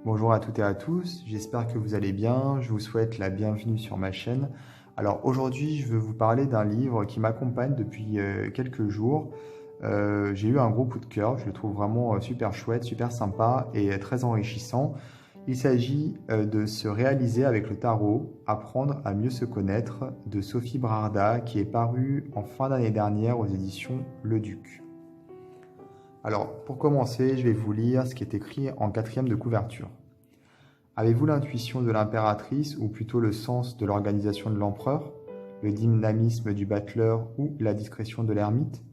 Bonjour à toutes et à tous, j'espère que vous allez bien, je vous souhaite la bienvenue sur ma chaîne. Alors aujourd'hui, je veux vous parler d'un livre qui m'accompagne depuis quelques jours. J'ai eu un gros coup de cœur, je le trouve vraiment super chouette, super sympa et très enrichissant. Il s'agit de Se réaliser avec le tarot, apprendre à mieux se connaître, de Sophie Brarda, qui est paru en fin d'année dernière aux éditions Le Duc. Alors, pour commencer, je vais vous lire ce qui est écrit en quatrième de couverture. Avez-vous l'intuition de l'impératrice ou plutôt le sens de l'organisation de l'empereur, le dynamisme du battleur ou la discrétion de l'ermite?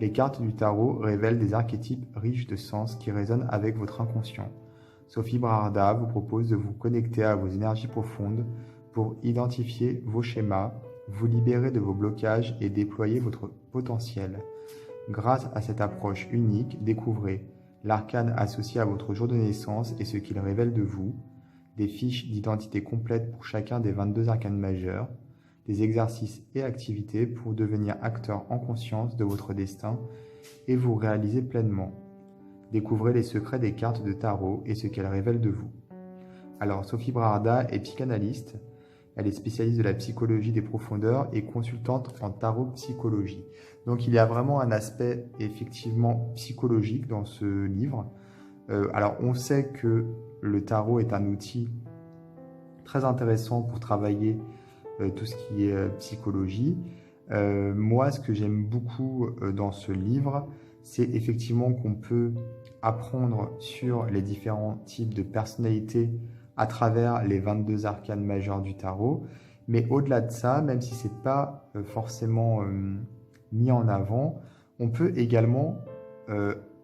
Les cartes du tarot révèlent des archétypes riches de sens qui résonnent avec votre inconscient. Sophie Brarda vous propose de vous connecter à vos énergies profondes pour identifier vos schémas, vous libérer de vos blocages et déployer votre potentiel. Grâce à cette approche unique, découvrez l'arcane associé à votre jour de naissance et ce qu'il révèle de vous, des fiches d'identité complètes pour chacun des 22 arcanes majeurs, des exercices et activités pour devenir acteur en conscience de votre destin et vous réaliser pleinement. Découvrez les secrets des cartes de tarot et ce qu'elles révèlent de vous. Alors, Sophie Brarda est psychanalyste. Elle est spécialiste de la psychologie des profondeurs et consultante en tarot-psychologie. Donc il y a vraiment un aspect effectivement psychologique dans ce livre. Alors on sait que le tarot est un outil très intéressant pour travailler tout ce qui est psychologie. Moi, ce que j'aime beaucoup dans ce livre, c'est effectivement qu'on peut apprendre sur les différents types de personnalités à travers les 22 arcanes majeures du tarot. Mais au-delà de ça, même si ce n'est pas forcément mis en avant, on peut également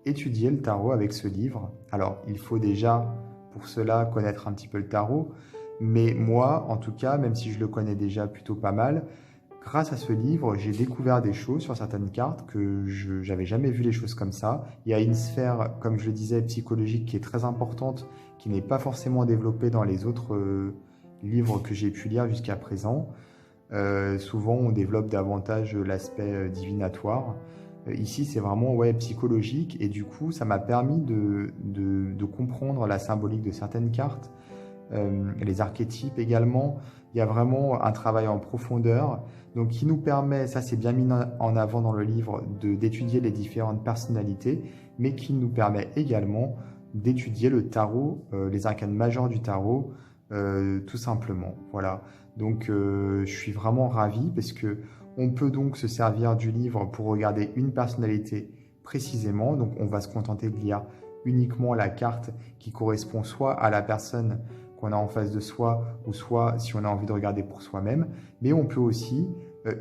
étudier le tarot avec ce livre. Alors, il faut déjà, pour cela, connaître un petit peu le tarot. Mais moi, en tout cas, même si je le connais déjà plutôt pas mal, grâce à ce livre, j'ai découvert des choses sur certaines cartes que je n'avais jamais vu les choses comme ça. Il y a une sphère, comme je le disais, psychologique qui est très importante, qui n'est pas forcément développée dans les autres livres que j'ai pu lire jusqu'à présent. Souvent, on développe davantage l'aspect divinatoire. Ici, c'est vraiment psychologique et du coup, ça m'a permis de comprendre la symbolique de certaines cartes, les archétypes également. Il y a vraiment un travail en profondeur, donc qui nous permet, ça c'est bien mis en avant dans le livre, d'étudier les différentes personnalités, mais qui nous permet également d'étudier le tarot, les arcanes majeures du tarot, tout simplement. Voilà. Donc je suis vraiment ravi parce que on peut donc se servir du livre pour regarder une personnalité précisément. Donc on va se contenter de lire uniquement la carte qui correspond soit à la personne qu'on a en face de soi, ou soit si on a envie de regarder pour soi-même. Mais on peut aussi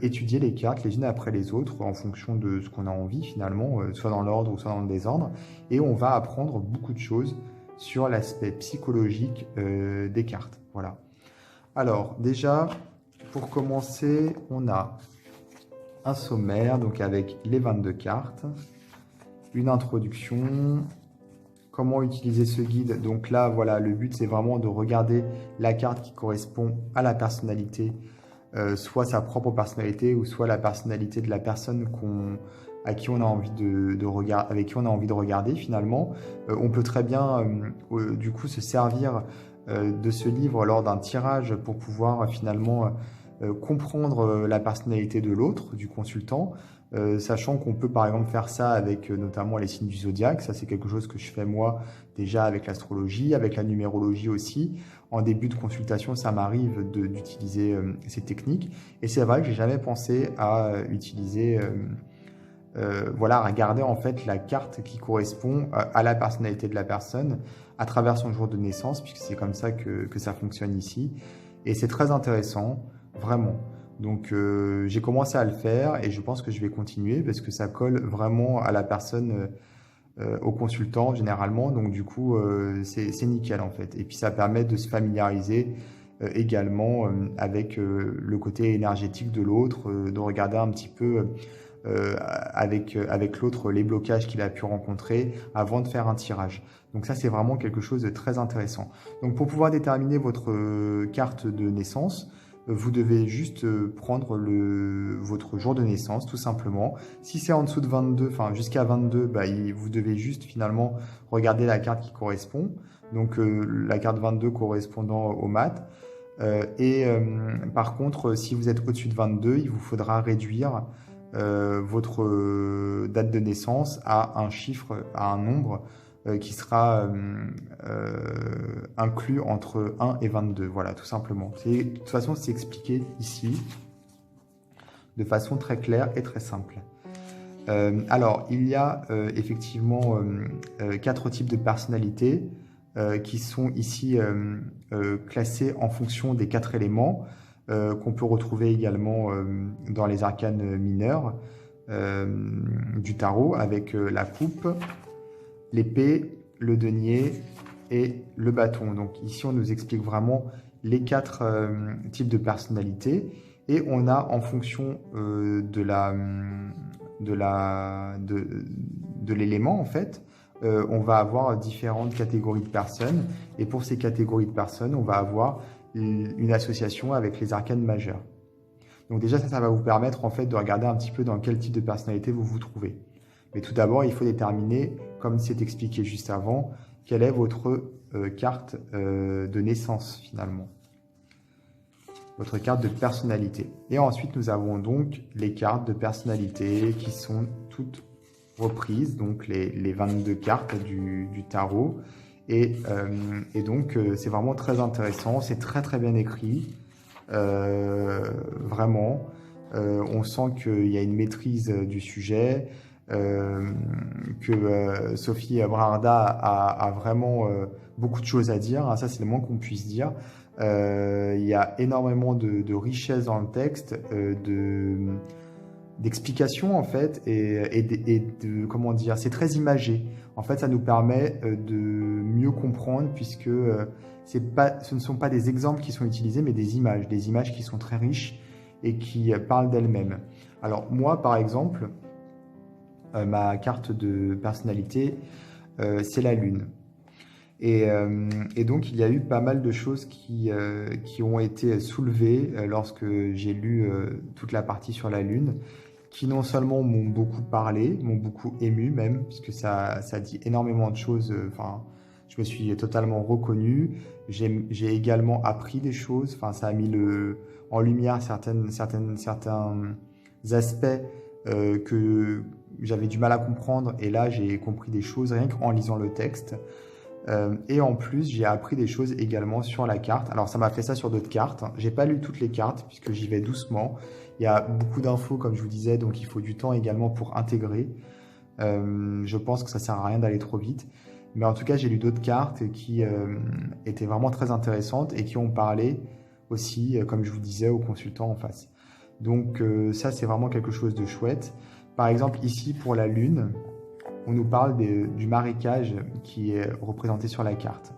étudier les cartes les unes après les autres en fonction de ce qu'on a envie finalement, soit dans l'ordre ou soit dans le désordre. Et on va apprendre beaucoup de choses sur l'aspect psychologique des cartes. Voilà. Alors déjà, pour commencer, on a un sommaire donc avec les 22 cartes, une introduction. Comment utiliser ce guide? Donc là, voilà, le but, c'est vraiment de regarder la carte qui correspond à la personnalité, soit sa propre personnalité, ou soit la personnalité de la personne avec qui on a envie de regarder finalement. On peut très bien, du coup, se servir de ce livre lors d'un tirage pour pouvoir finalement comprendre la personnalité de l'autre, du consultant. Sachant qu'on peut par exemple faire ça avec notamment les signes du zodiaque. Ça, c'est quelque chose que je fais moi déjà avec l'astrologie, avec la numérologie aussi. En début de consultation, ça m'arrive d'utiliser ces techniques. Et c'est vrai que j'ai jamais pensé à utiliser, à regarder en fait la carte qui correspond à la personnalité de la personne à travers son jour de naissance, puisque c'est comme ça que ça fonctionne ici. Et c'est très intéressant, vraiment. Donc j'ai commencé à le faire et je pense que je vais continuer parce que ça colle vraiment à la personne, au consultant généralement. Donc du coup, c'est nickel en fait. Et puis ça permet de se familiariser également avec le côté énergétique de l'autre, de regarder un petit peu avec l'autre les blocages qu'il a pu rencontrer avant de faire un tirage. Donc ça, c'est vraiment quelque chose de très intéressant. Donc pour pouvoir déterminer votre carte de naissance, vous devez juste prendre votre jour de naissance, tout simplement. Si c'est en dessous de 22, enfin jusqu'à 22, bah, vous devez juste finalement regarder la carte qui correspond. Donc la carte 22 correspondant au mat. Par contre, si vous êtes au-dessus de 22, il vous faudra réduire votre date de naissance à un chiffre, à un nombre qui sera inclus entre 1 et 22. Voilà, tout simplement. De toute façon, c'est expliqué ici de façon très claire et très simple. Alors, il y a effectivement 4 types de personnalités qui sont ici classés en fonction des 4 éléments qu'on peut retrouver également dans les arcanes mineurs du tarot avec la coupe, l'épée, le denier et le bâton. Donc ici, on nous explique vraiment les 4 types de personnalités et on a en fonction de l'élément en fait, on va avoir différentes catégories de personnes et pour ces catégories de personnes, on va avoir une association avec les arcanes majeures. Donc déjà, ça va vous permettre en fait de regarder un petit peu dans quel type de personnalité vous vous trouvez. Mais tout d'abord, il faut déterminer, comme c'est expliqué juste avant, quelle est votre carte de naissance finalement. Votre carte de personnalité. Et ensuite, nous avons donc les cartes de personnalité qui sont toutes reprises, donc les 22 cartes du tarot. Et donc, c'est vraiment très intéressant, c'est très très bien écrit, vraiment. On sent qu'il y a une maîtrise du sujet, que Sophie Brarda a vraiment beaucoup de choses à dire, hein, ça c'est le moins qu'on puisse dire. Il y a énormément de richesse dans le texte, d'explications en fait, et de comment dire, c'est très imagé. En fait, ça nous permet de mieux comprendre puisque ce ne sont pas des exemples qui sont utilisés, mais des images qui sont très riches et qui parlent d'elles-mêmes. Alors moi, par exemple, ma carte de personnalité, c'est la Lune. Et donc, il y a eu pas mal de choses qui ont été soulevées lorsque j'ai lu toute la partie sur la Lune, qui non seulement m'ont beaucoup parlé, m'ont beaucoup ému même, puisque ça dit énormément de choses. Enfin, je me suis totalement reconnu. J'ai également appris des choses. Enfin, ça a mis en lumière certains aspects que j'avais du mal à comprendre. Et là, j'ai compris des choses rien qu'en lisant le texte. Et en plus, j'ai appris des choses également sur la carte. Alors, ça m'a fait ça sur d'autres cartes. J'ai pas lu toutes les cartes puisque j'y vais doucement. Il y a beaucoup d'infos, comme je vous disais, donc il faut du temps également pour intégrer. Je pense que ça sert à rien d'aller trop vite. Mais en tout cas, j'ai lu d'autres cartes qui étaient vraiment très intéressantes et qui ont parlé aussi, comme je vous disais, aux consultants en face. Donc ça, c'est vraiment quelque chose de chouette. Par exemple, ici, pour la Lune, on nous parle du marécage qui est représenté sur la carte.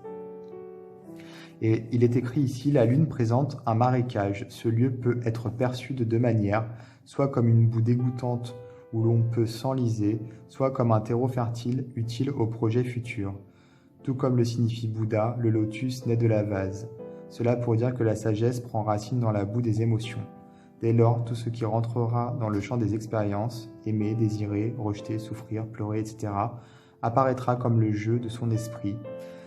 Et il est écrit ici, la Lune présente un marécage. Ce lieu peut être perçu de 2 manières, soit comme une boue dégoûtante où l'on peut s'enliser, soit comme un terreau fertile utile aux projets futurs. Tout comme le signifie Bouddha, le lotus naît de la vase. Cela pour dire que la sagesse prend racine dans la boue des émotions. Dès lors, tout ce qui rentrera dans le champ des expériences, aimer, désirer, rejeter, souffrir, pleurer, etc., apparaîtra comme le jeu de son esprit.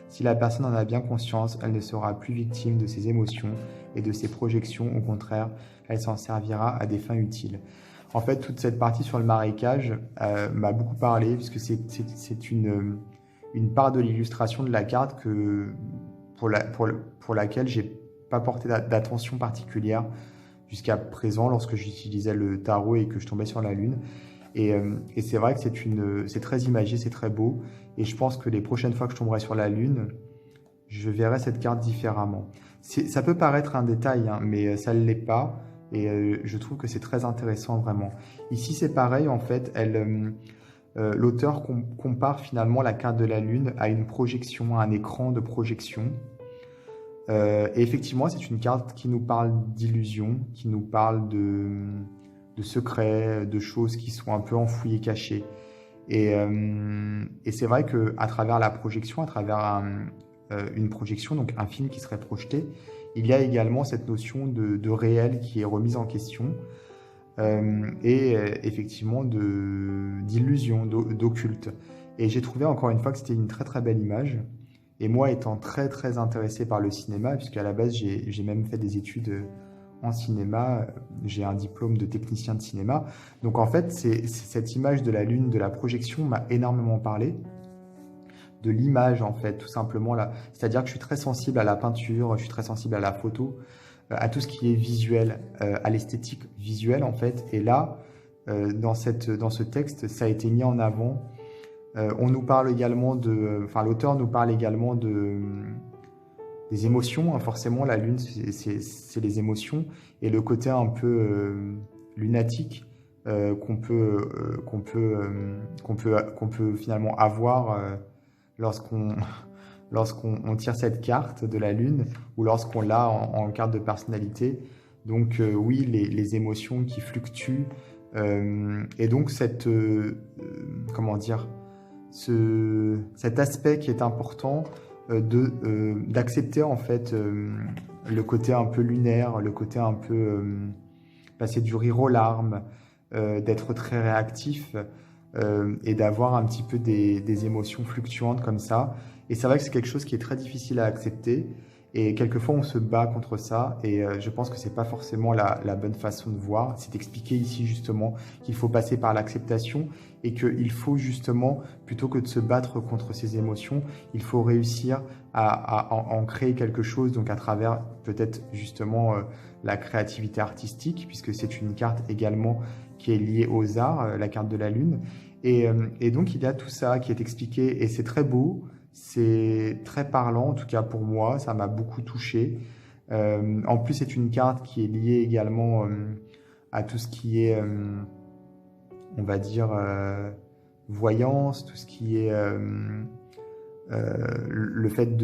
Si la personne en a bien conscience, elle ne sera plus victime de ses émotions et de ses projections. Au contraire, elle s'en servira à des fins utiles. En fait, toute cette partie sur le marécage m'a beaucoup parlé, puisque c'est une part de l'illustration de la carte pour laquelle j'ai pas porté d'attention particulière jusqu'à présent lorsque j'utilisais le tarot et que je tombais sur la Lune. Et c'est vrai que c'est très imagé, c'est très beau. Et je pense que les prochaines fois que je tomberai sur la Lune, je verrai cette carte différemment. Ça peut paraître un détail, hein, mais ça ne l'est pas. Et je trouve que c'est très intéressant vraiment. Ici, c'est pareil, en fait. L'auteur compare finalement la carte de la Lune à une projection, à un écran de projection. Et effectivement, c'est une carte qui nous parle d'illusions, qui nous parle de secrets, de choses qui sont un peu enfouies et cachées. Et c'est vrai qu'à travers la projection, à travers une projection, donc un film qui serait projeté, il y a également cette notion de réel qui est remise en question effectivement d'illusion, d'occulte. Et j'ai trouvé encore une fois que c'était une très très belle image. Et moi, étant très très intéressé par le cinéma, puisqu'à la base j'ai même fait des études en cinéma, j'ai un diplôme de technicien de cinéma. Donc en fait, cette image de la Lune, de la projection m'a énormément parlé, de l'image en fait, tout simplement là. C'est-à-dire que je suis très sensible à la peinture, je suis très sensible à la photo, à tout ce qui est visuel, à l'esthétique visuelle en fait. Et là, dans ce texte, ça a été mis en avant. On nous parle également enfin l'auteur nous parle également des émotions, hein. Forcément, la Lune, c'est les émotions et le côté un peu lunatique qu'on peut finalement avoir lorsqu'on lorsqu'on tire cette carte de la Lune ou lorsqu'on l'a en carte de personnalité. Donc oui, les émotions qui fluctuent et donc comment dire, cet aspect qui est important d'accepter en fait le côté un peu lunaire, le côté un peu passer du rire aux larmes, d'être très réactif et d'avoir un petit peu des émotions fluctuantes comme ça. Et c'est vrai que c'est quelque chose qui est très difficile à accepter et quelquefois on se bat contre ça et je pense que c'est pas forcément la bonne façon de voir. C'est d'expliquer ici justement qu'il faut passer par l'acceptation et qu'il faut justement, plutôt que de se battre contre ces émotions, il faut réussir à en créer quelque chose, donc à travers peut-être justement la créativité artistique, puisque c'est une carte également qui est liée aux arts, la carte de la Lune. Et donc il y a tout ça qui est expliqué et c'est très beau, c'est très parlant, en tout cas pour moi, ça m'a beaucoup touché. En plus, c'est une carte qui est liée également à tout ce qui est, on va dire, voyance, tout ce qui est le fait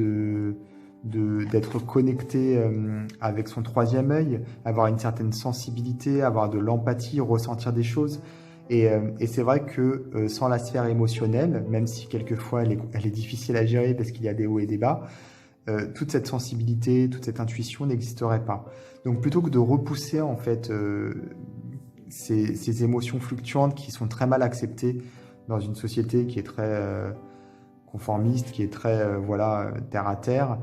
d'être connecté avec son troisième œil, avoir une certaine sensibilité, avoir de l'empathie, ressentir des choses. Et c'est vrai que sans la sphère émotionnelle, même si quelquefois elle est difficile à gérer parce qu'il y a des hauts et des bas, toute cette sensibilité, toute cette intuition n'existerait pas. Donc plutôt que de repousser en fait ces émotions fluctuantes qui sont très mal acceptées dans une société qui est très conformiste, qui est très voilà, terre à terre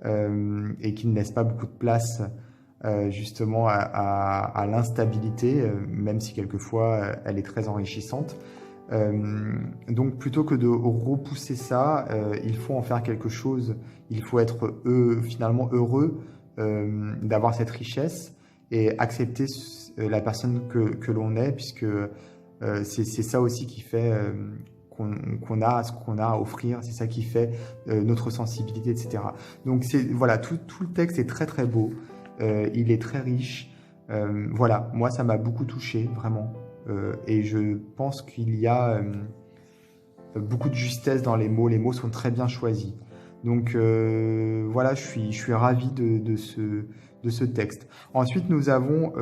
et qui ne laisse pas beaucoup de place justement à l'instabilité, même si quelquefois elle est très enrichissante. Donc plutôt que de repousser ça, il faut en faire quelque chose, il faut être finalement heureux d'avoir cette richesse et accepter la personne que l'on est, puisque c'est ça aussi qui fait qu'on a ce qu'on a à offrir, c'est ça qui fait notre sensibilité, etc. Donc voilà, tout le texte est très très beau. Il est très riche. Voilà, moi ça m'a beaucoup touché, vraiment. Et je pense qu'il y a beaucoup de justesse dans les mots sont très bien choisis. Donc voilà, je suis ravi de ce texte. Ensuite, nous avons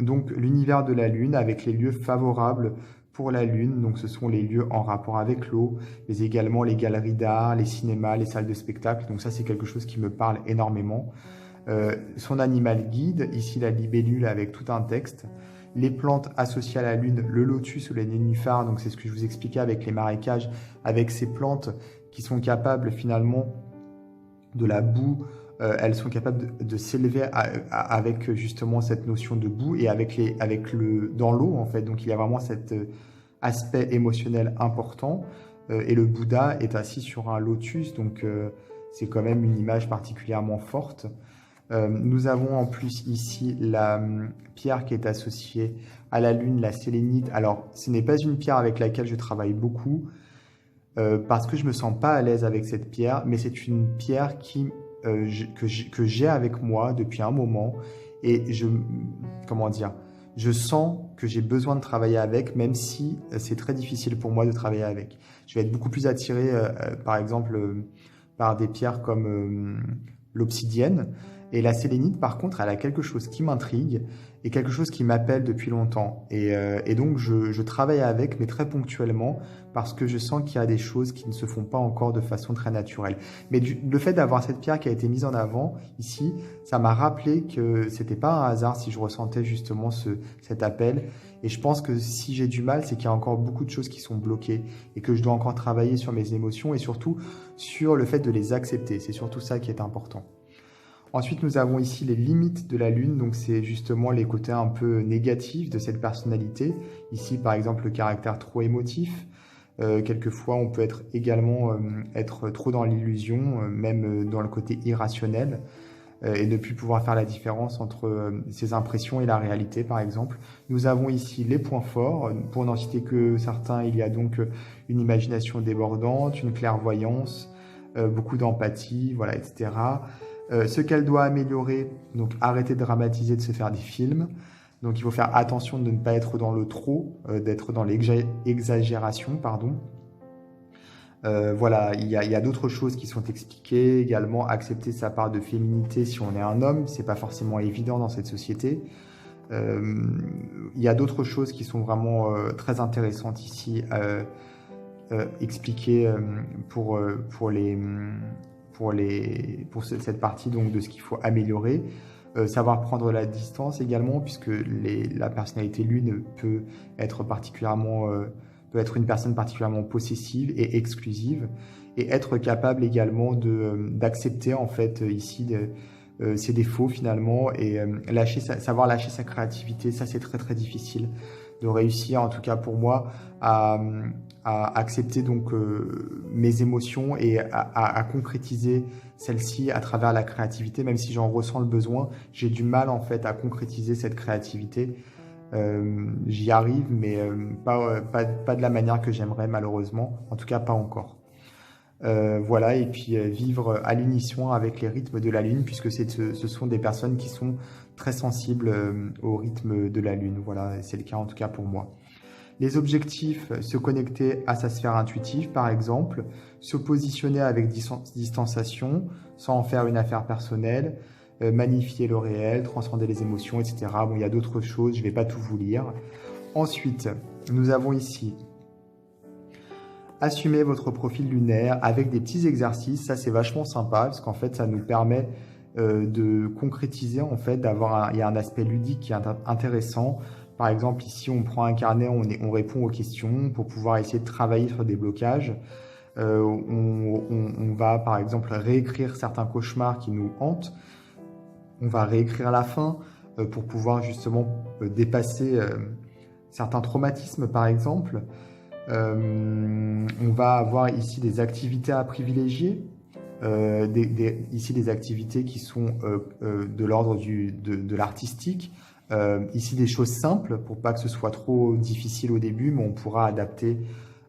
donc l'univers de la Lune avec les lieux favorables pour la Lune. Donc ce sont les lieux en rapport avec l'eau, mais également les galeries d'art, les cinémas, les salles de spectacle. Donc ça, c'est quelque chose qui me parle énormément. Son animal guide, ici la libellule avec tout un texte. Les plantes associées à la Lune, le lotus ou les nénuphars, donc c'est ce que je vous expliquais avec les marécages, avec ces plantes qui sont capables finalement de la boue, elles sont capables de s'élever avec justement cette notion de boue et dans l'eau en fait. Donc il y a vraiment cet aspect émotionnel important. Et le Bouddha est assis sur un lotus, donc c'est quand même une image particulièrement forte. Nous avons en plus ici la pierre qui est associée à la Lune, la sélénite. Alors, ce n'est pas une pierre avec laquelle je travaille beaucoup parce que je me sens pas à l'aise avec cette pierre, mais c'est une pierre que j'ai avec moi depuis un moment et comment dire, je sens que j'ai besoin de travailler avec, même si c'est très difficile pour moi de travailler avec. Je vais être beaucoup plus attiré, par exemple, par des pierres comme l'obsidienne. Et la sélénite, par contre, elle a quelque chose qui m'intrigue et quelque chose qui m'appelle depuis longtemps. Et donc, je travaille avec, mais très ponctuellement, parce que je sens qu'il y a des choses qui ne se font pas encore de façon très naturelle. Mais le fait d'avoir cette pierre qui a été mise en avant ici, ça m'a rappelé que c'était pas un hasard si je ressentais justement cet appel. Et je pense que si j'ai du mal, c'est qu'il y a encore beaucoup de choses qui sont bloquées et que je dois encore travailler sur mes émotions et surtout sur le fait de les accepter. C'est surtout ça qui est important. Ensuite, nous avons ici les limites de la Lune, donc c'est justement les côtés un peu négatifs de cette personnalité. Ici, par exemple, le caractère trop émotif. Quelquefois, on peut être également être trop dans l'illusion, même dans le côté irrationnel, et ne plus pouvoir faire la différence entre ses impressions et la réalité, par exemple. Nous avons ici les points forts. Pour n'en citer que certains, il y a donc une imagination débordante, une clairvoyance, beaucoup d'empathie, voilà, etc. Ce qu'elle doit améliorer, donc arrêter de dramatiser, de se faire des films. Donc il faut faire attention de ne pas être dans le trop, d'être dans l'exagération, pardon. Voilà, il y a d'autres choses qui sont expliquées, également accepter sa part de féminité si on est un homme, c'est pas forcément évident dans cette société. Il y a d'autres choses qui sont vraiment très intéressantes ici, expliquées pour cette partie donc, de ce qu'il faut améliorer. Savoir prendre la distance également, puisque la personnalité lune peut être une personne particulièrement possessive et exclusive, et être capable également d'accepter en fait ici ses défauts finalement, et savoir lâcher sa créativité. Ça, c'est très très difficile de réussir, en tout cas pour moi, à accepter donc mes émotions et à concrétiser celles-ci à travers la créativité, même si j'en ressens le besoin. J'ai du mal en fait à concrétiser cette créativité. J'y arrive, mais pas de la manière que j'aimerais malheureusement, en tout cas pas encore. Voilà, et puis vivre à l'unisson avec les rythmes de la Lune, puisque ce sont des personnes qui sont très sensibles au rythme de la Lune. Voilà, c'est le cas en tout cas pour moi. Les objectifs, se connecter à sa sphère intuitive par exemple, se positionner avec distanciation, sans en faire une affaire personnelle, magnifier le réel, transcender les émotions, etc. Bon, il y a d'autres choses, je ne vais pas tout vous lire. Ensuite, nous avons ici assumer votre profil lunaire avec des petits exercices. Ça, c'est vachement sympa parce qu'en fait, ça nous permet de concrétiser, en fait, il y a un aspect ludique qui est intéressant. Par exemple, ici, on prend un carnet, on répond aux questions pour pouvoir essayer de travailler sur des blocages. On va, par exemple, réécrire certains cauchemars qui nous hantent. On va réécrire la fin pour pouvoir justement dépasser certains traumatismes, par exemple. On va avoir ici des activités à privilégier, ici des activités qui sont de l'ordre de l'artistique, ici des choses simples pour pas que ce soit trop difficile au début, mais on pourra adapter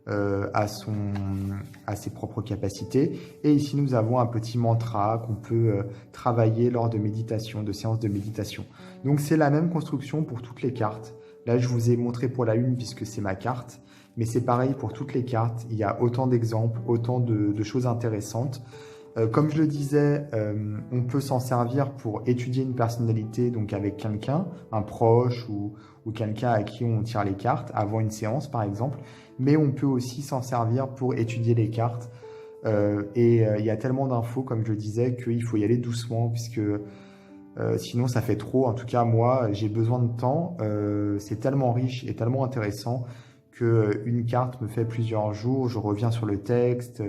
à ses propres capacités. Et ici nous avons un petit mantra qu'on peut travailler lors de méditation, de séances de méditation. Donc c'est la même construction pour toutes les cartes. Là je vous ai montré pour la Lune puisque c'est ma carte. Mais c'est pareil pour toutes les cartes, il y a autant d'exemples, autant de choses intéressantes. Comme je le disais, on peut s'en servir pour étudier une personnalité donc avec quelqu'un, un proche ou quelqu'un à qui on tire les cartes avant une séance par exemple. Mais on peut aussi s'en servir pour étudier les cartes. Il y a tellement d'infos, comme je le disais, qu'il faut y aller doucement puisque sinon ça fait trop. En tout cas, moi, j'ai besoin de temps. C'est tellement riche et tellement intéressant qu'une carte me fait plusieurs jours, je reviens sur le texte,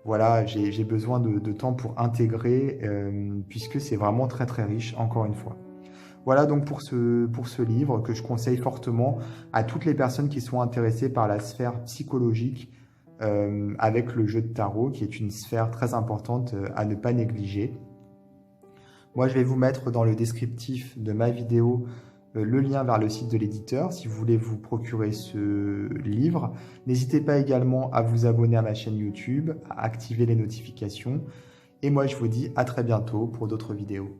voilà, j'ai besoin de temps pour intégrer, puisque c'est vraiment très très riche, encore une fois. Voilà donc pour ce livre que je conseille fortement à toutes les personnes qui sont intéressées par la sphère psychologique avec le jeu de tarot, qui est une sphère très importante à ne pas négliger. Moi, je vais vous mettre dans le descriptif de ma vidéo le lien vers le site de l'éditeur si vous voulez vous procurer ce livre. N'hésitez pas également à vous abonner à ma chaîne YouTube, à activer les notifications. Et moi, je vous dis à très bientôt pour d'autres vidéos.